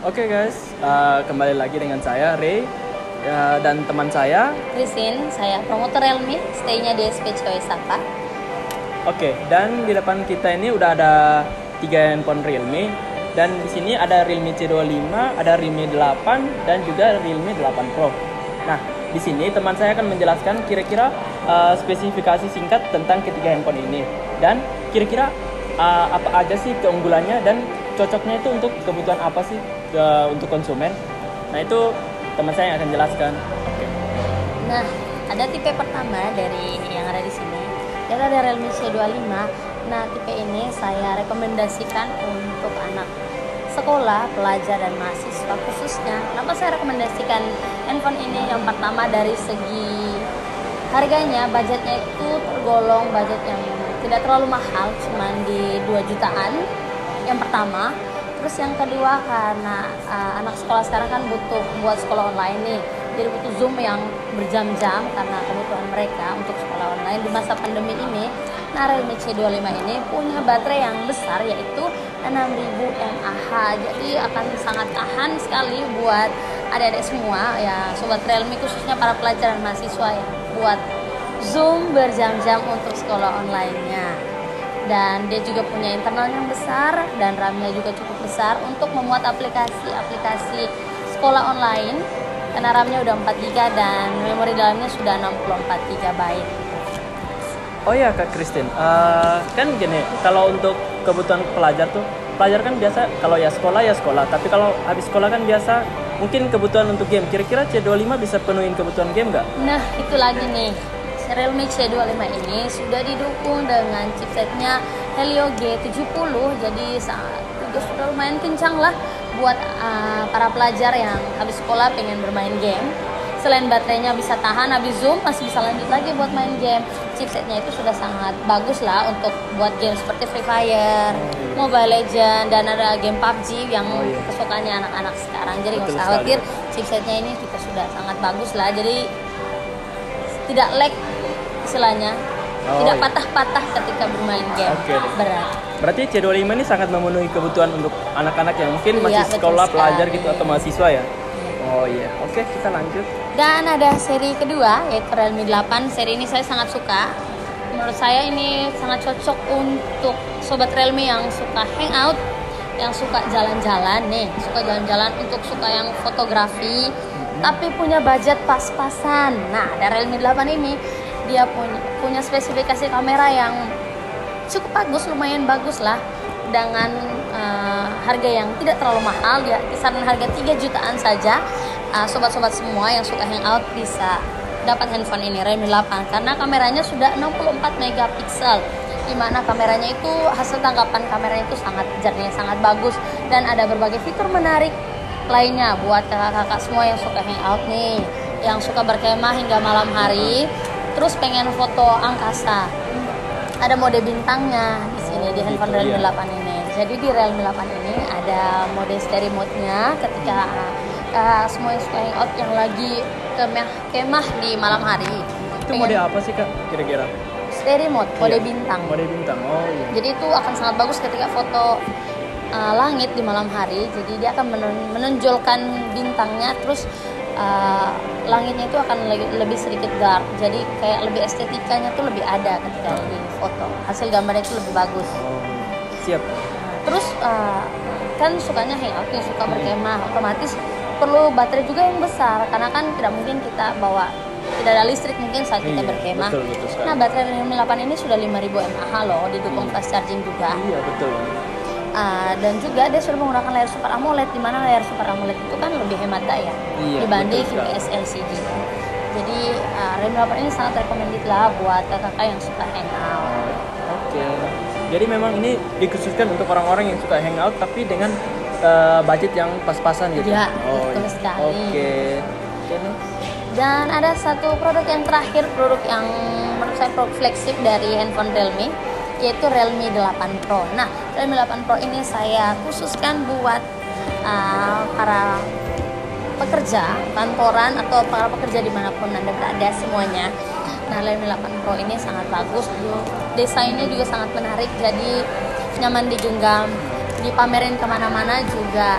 Oke guys, kembali lagi dengan saya Ray dan teman saya. Christine, saya promotor Realme, stay-nya di SPCW Sapa. Oke, dan di depan kita ini udah ada 3 handphone Realme. Dan di sini ada Realme C25, ada Realme 8 dan juga Realme 8 Pro. Nah, di sini teman saya akan menjelaskan kira-kira spesifikasi singkat tentang ketiga handphone ini dan kira-kira apa aja sih keunggulannya dan cocoknya itu untuk kebutuhan apa sih untuk konsumen. Nah, itu teman saya yang akan jelaskan. Oke. Nah, ada tipe pertama dari yang ada di sini. Yaitu ada Realme C25. Nah, tipe ini saya rekomendasikan untuk anak sekolah, pelajar dan mahasiswa khususnya. Kenapa saya rekomendasikan handphone ini? Yang pertama dari segi harganya, budgetnya itu tergolong budget yang tidak terlalu mahal, cuman di 2 jutaan. Yang pertama. Terus yang kedua, karena anak sekolah sekarang kan butuh buat sekolah online nih, jadi butuh Zoom yang berjam-jam karena kebutuhan mereka untuk sekolah online di masa pandemi ini. Nah, Realme C25 ini punya baterai yang besar yaitu 6000 mAh, jadi akan sangat tahan sekali buat adik-adik semua ya, sobat Realme, khususnya para pelajar dan mahasiswa ya, buat Zoom berjam-jam untuk sekolah online-nya. Dan dia juga punya internal yang besar dan RAM-nya juga cukup besar untuk memuat aplikasi-aplikasi sekolah online, karena RAM-nya udah 4 GB dan memori dalamnya sudah 64 GB. Oh ya Kak Christine, kan gini, kalau untuk kebutuhan pelajar tuh, pelajar kan biasa kalau ya sekolah, tapi kalau habis sekolah kan biasa mungkin kebutuhan untuk game. Kira-kira C25 bisa penuhin kebutuhan game nggak? Nah, itu lagi nih. Realme C25 ini sudah didukung dengan chipsetnya Helio G70, jadi sudah lumayan kencang lah buat para pelajar yang habis sekolah pengen bermain game. Selain baterainya bisa tahan, habis Zoom masih bisa lanjut lagi buat main game. Chipsetnya itu sudah sangat bagus lah untuk buat game seperti Free Fire, Mobile Legends, dan ada game PUBG yang kesukaannya anak-anak sekarang. Jadi nggak usah khawatir, chipsetnya ini juga sudah sangat bagus lah. Jadi tidak lag istilahnya, tidak patah-patah ketika bermain game berat. Berarti C25 ini sangat memenuhi kebutuhan untuk anak-anak yang mungkin masih sekolah, pelajar gitu atau mahasiswa ya. Oh iya, oke, kita lanjut. Dan ada seri kedua yaitu Realme 8. Seri ini saya sangat suka. Menurut saya ini sangat cocok untuk sobat Realme yang suka hangout, yang suka jalan-jalan nih, untuk suka yang fotografi, tapi punya budget pas-pasan. Nah, ada Realme 8 ini, dia punya spesifikasi kamera yang cukup bagus, lumayan bagus lah, dengan harga yang tidak terlalu mahal, ya kisaran harga 3 jutaan saja. Sobat-sobat semua yang suka hangout bisa dapat handphone ini, Realme 8, karena kameranya sudah 64 megapiksel, dimana kameranya itu hasil tangkapan kameranya itu sangat jernih, sangat bagus, dan ada berbagai fitur menarik lainnya buat kakak-kakak semua yang suka hangout nih, yang suka berkemah hingga malam hari, terus pengen foto angkasa. Ada mode bintangnya di sini di handphone Realme 8 ini. Jadi di Realme 8 ini ada mode steady mode-nya ketika semua yang suka hangout yang lagi kemah di malam hari. Itu mode apa sih Kak kira-kira? Steady mode, mode bintang. Mode bintang. Oh iya. Jadi itu akan sangat bagus ketika foto langit di malam hari. Jadi dia akan menonjolkan bintangnya, terus langitnya itu akan lebih sedikit dark, jadi kayak lebih estetikanya tuh lebih ada ketika di foto, hasil gambarnya itu lebih bagus. Siap. Terus kan sukanya hangout, suka berkemah, otomatis perlu baterai juga yang besar, karena kan tidak mungkin kita bawa, tidak ada listrik mungkin saat kita berkemah. Betul nah, baterai Realme 8 ini sudah 5000 mAh loh, didukung fast charging juga. Iya, betul. Dan juga dia sudah menggunakan layar Super AMOLED, di mana layar Super AMOLED itu kan lebih hemat daya dibanding IPS LCD. Jadi Realme 8 ini sangat recommended lah buat kakak yang suka hangout. Oke. Jadi memang ini dikhususkan untuk orang-orang yang suka hangout tapi dengan budget yang pas-pasan gitu. Ya, betul sekali. Oke. Dan ada satu produk yang terakhir, produk yang menurut saya produk flagship dari handphone Realme, yaitu Realme 8 Pro. Nah, Realme 8 Pro ini saya khususkan buat para pekerja kantoran atau para pekerja dimanapun Anda berada semuanya. Nah, Realme 8 Pro ini sangat bagus, desainnya juga sangat menarik, jadi nyaman digenggam, dipamerin kemana-mana juga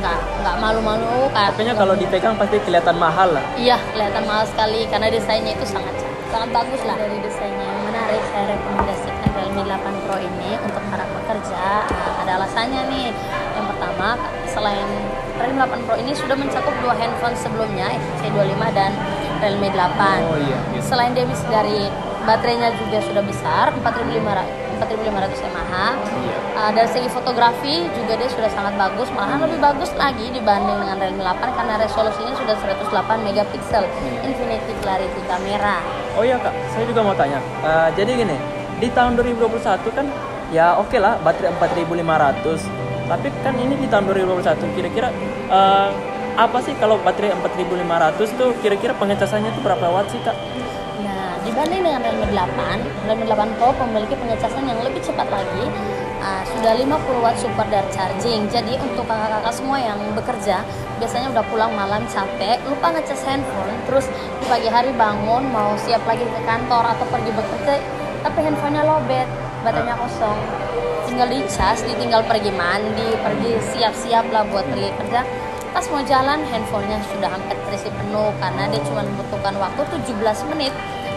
nggak malu-malu kayak. Pokoknya kalau dipegang pasti kelihatan mahal lah. Iya, kelihatan mahal sekali karena desainnya itu sangat bagus lah. Dari desainnya yang menarik, saya rekomendasikan Realme 8 Pro ini untuk para pekerja. Ada alasannya nih. Yang pertama, selain Realme 8 Pro ini sudah mencakup dua handphone sebelumnya, C25 dan Realme 8. Oh iya. Gitu. Selain dia bisa dari baterainya juga sudah besar, 4500 mAh. Iya. Dari segi fotografi juga dia sudah sangat bagus, malahan lebih bagus lagi dibanding dengan Realme 8 karena resolusinya sudah 108 megapiksel Infinity Clarity kamera. Oh iya kak, saya juga mau tanya. Jadi gini, di tahun 2021 kan ya oke lah baterai 4500. Tapi kan ini di tahun 2021 kira-kira apa sih kalau baterai 4500 tuh kira-kira pengecasannya tuh berapa watt sih kak? Nah, dibanding dengan Realme 8, Realme 8 Pro memiliki pengecasan yang lebih cepat lagi. Sudah 50 watt super dari charging. Jadi untuk kakak-kakak semua yang bekerja, biasanya udah pulang malam capek, lupa ngecas handphone, terus di pagi hari bangun mau siap lagi ke kantor atau pergi bekerja, tapi handphonenya lowbat, baterainya kosong. Tinggal dicas, ditinggal pergi mandi, pergi siap-siap lah buat pergi kerja. Pas mau jalan, handphonenya sudah hampir terisi penuh karena dia cuma membutuhkan waktu 17 menit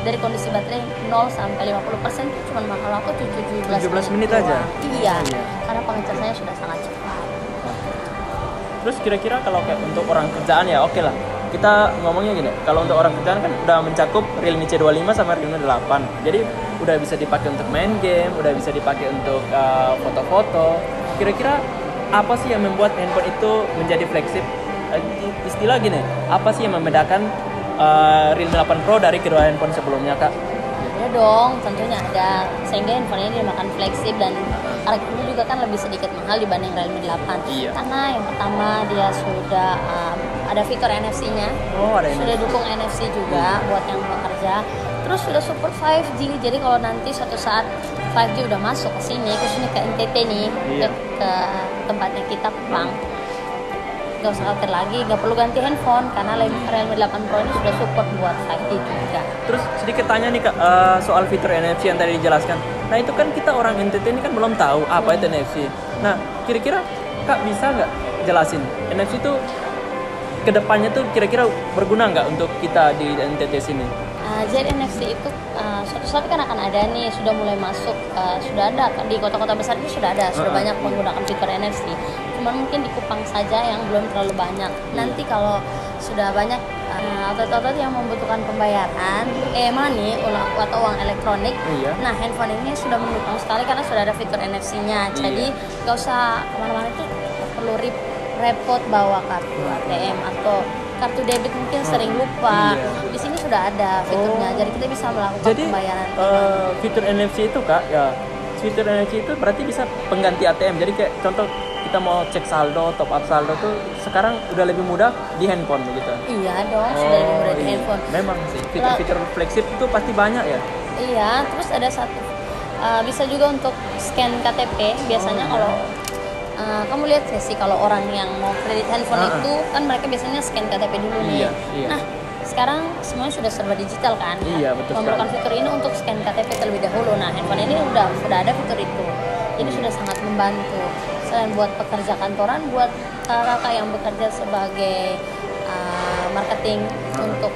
dari kondisi baterai 0 sampai 50% itu cuma makan waktu 17 menit aja? Iya, karena pengecasannya sudah sangat cepat. Terus kira-kira kalau kayak untuk orang kerjaan ya oke lah. Kita ngomongnya gini, kalau untuk orang kerjaan kan udah mencakup Realme C25 sama Realme 8. Jadi udah bisa dipakai untuk main game, udah bisa dipakai untuk foto-foto. Kira-kira apa sih yang membuat handphone itu menjadi flagship? Istilah gini, apa sih yang membedakan Realme 8 Pro dari kedua handphone sebelumnya kak? Ada dong, tentunya ada. Sehingga handphone ini dinamakan flagship dan harganya juga kan lebih sedikit mahal dibanding Realme 8. Iya. Karena yang pertama dia sudah ada fitur NFC-nya. Oh, ada sudah NFC. dukung NFC juga buat yang bekerja. Terus sudah support 5G. Jadi kalau nanti suatu saat 5G udah masuk ke sini, khususnya ke NTT nih, Iya. ke tempatnya kita pulang. Gak usah khawatir lagi, gak perlu ganti handphone karena Realme 8 Pro ini sudah support buat 5G juga. Terus sedikit tanya nih kak, soal fitur NFC yang tadi dijelaskan. Nah itu kan kita orang NTT ini kan belum tahu apa itu NFC. Nah kira-kira kak bisa nggak jelasin NFC itu kedepannya tuh kira-kira berguna nggak untuk kita di NTT sini? Jadi NFC itu suatu saat kan akan ada nih, sudah mulai masuk, sudah ada di kota-kota besar itu sudah ada, sudah banyak menggunakan fitur NFC. Cuman mungkin di Kupang saja yang belum terlalu banyak. Nanti kalau sudah banyak outlet-outlet yang membutuhkan pembayaran money atau uang elektronik, nah handphone ini sudah mendukung sekali karena sudah ada fitur NFC-nya. Jadi gak usah kemana-mana itu perlu repot bawa kartu ATM atau kartu debit mungkin sering lupa. Di sini sudah ada fiturnya, jadi kita bisa melakukan pembayaran. Fitur NFC itu kak, ya fitur NFC itu berarti bisa pengganti ATM. Jadi kayak contoh kita mau cek saldo, top up saldo tuh sekarang udah lebih mudah di handphone begitu. Iya dong, sudah lebih mudah di handphone. Memang sih fitur-fitur flagship itu pasti banyak ya. Iya, terus ada satu bisa juga untuk scan KTP. Biasanya kalau kamu lihat sih kalau orang yang mau kredit handphone itu kan mereka biasanya scan KTP dulu nih. Iya. Nah, sekarang semuanya sudah serba digital kan? Iya, betul sekali. Memerlukan fitur ini untuk scan KTP terlebih dahulu. Nah, handphone ini udah ada fitur itu. Jadi sudah sangat membantu. Selain buat pekerja kantoran, buat kakak yang bekerja sebagai marketing untuk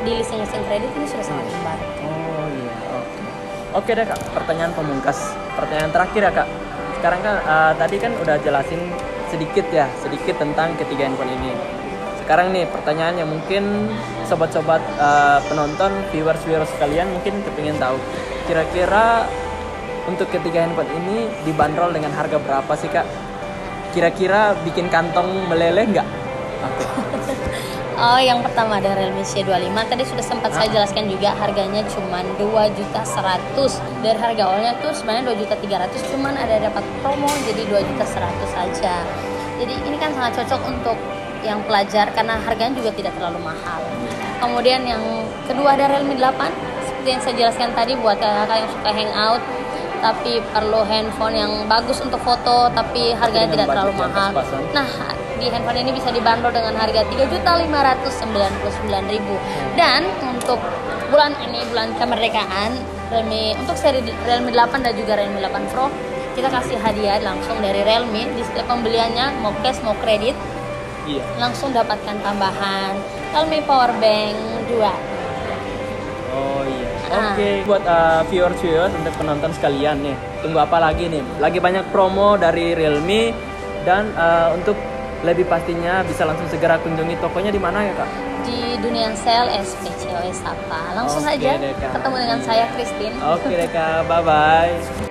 di leasing kredit ini sudah sangat membantu. Oh iya, oke deh kak. Pertanyaan pemungkas, pertanyaan terakhir ya kak. Sekarang kan tadi kan udah jelasin sedikit tentang ketiga handphone ini. Sekarang nih pertanyaannya mungkin sobat-sobat penonton, viewers sekalian mungkin kepingin tahu kira-kira untuk ketiga handphone ini dibanderol dengan harga berapa sih kak? Kira-kira bikin kantong meleleh nggak? Oke. Oh, yang pertama ada Realme C25. Tadi sudah sempat saya jelaskan juga harganya cuma 2.100.000. Dari harga awalnya tuh sebenarnya 2.300.000, cuman ada dapat promo jadi 2.100.000 saja. Jadi ini kan sangat cocok untuk yang pelajar karena harganya juga tidak terlalu mahal. Kemudian yang kedua ada Realme 8. Seperti yang saya jelaskan tadi buat kakak yang suka hangout tapi perlu handphone yang bagus untuk foto tapi harganya tidak terlalu mahal. Nah, di handphone ini bisa dibanderol dengan harga 3.599.000. Dan untuk bulan ini, bulan kemerdekaan, untuk seri Realme 8 dan juga Realme 8 Pro kita kasih hadiah langsung dari Realme. Di setiap pembeliannya mau cash mau kredit, Iya. langsung dapatkan tambahan Realme Powerbank 2. Oh iya. Ah. Oke, buat viewers untuk penonton sekalian nih, tunggu apa lagi nih? Lagi banyak promo dari Realme dan untuk lebih pastinya bisa langsung segera kunjungi tokonya di mana ya Kak? Di Dunia Sel SPCOS Sapa. Langsung Oke saja deh, Kak. ketemu dengan saya Christine. Oke deh Kak, bye bye.